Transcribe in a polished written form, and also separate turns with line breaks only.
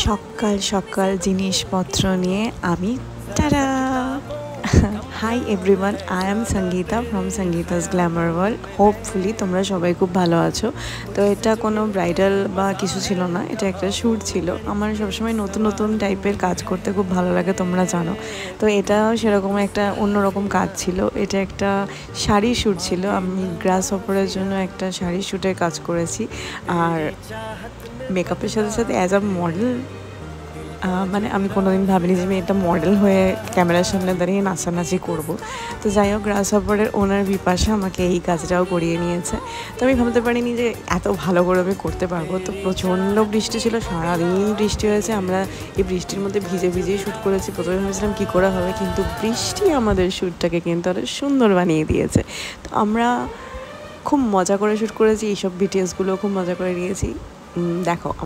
সকাল সকাল জিনিসপত্র নিয়ে আমি tata. Hi everyone, I am Sangeeta from Sangeeta's glamour world. Hopefully তোমরা সবাই খুব ভালো আছো। তো এটা কোনো ব্রাইডাল বা কিছু ছিল না, এটা একটা শ্যুট ছিল। আমার সবসময় নতুন নতুন টাইপের কাজ করতে খুব ভালো লাগে, তোমরা জানো। তো এটাও সেরকম একটা অন্যরকম কাজ ছিল। এটা একটা শাড়ি শ্যুট ছিল। আমি গ্রাস হপারের জন্য একটা শাড়ি শ্যুটের কাজ করেছি। আর মেকআপের সাথে সাথে অ্যাজ আ মডেল, মানে আমি কোনোদিন ভাবিনি যে আমি একটা মডেল হয়ে ক্যামেরার সামনে দাঁড়িয়ে নাচানাচি করবো। তো যাই হোক, গ্রাস হপারের ওনার বিপাশা আমাকে এই কাজটাও করিয়ে নিয়েছে। তো আমি ভাবতে পারিনি যে এত ভালো করে আমি করতে পারবো। তো প্রচণ্ড বৃষ্টি ছিল, সারাদিন বৃষ্টি হয়েছে। আমরা এই বৃষ্টির মধ্যে ভিজে ভিজেই শ্যুট করেছি। প্রথমে ভেবেছিলাম কী করে হবে, কিন্তু বৃষ্টি আমাদের শ্যুটটাকে কিন্তু আরও সুন্দর বানিয়ে দিয়েছে। তো আমরা খুব মজা করে শ্যুট করেছি, এইসব ভিডিওসগুলো খুব মজা করে নিয়েছি। দেখো।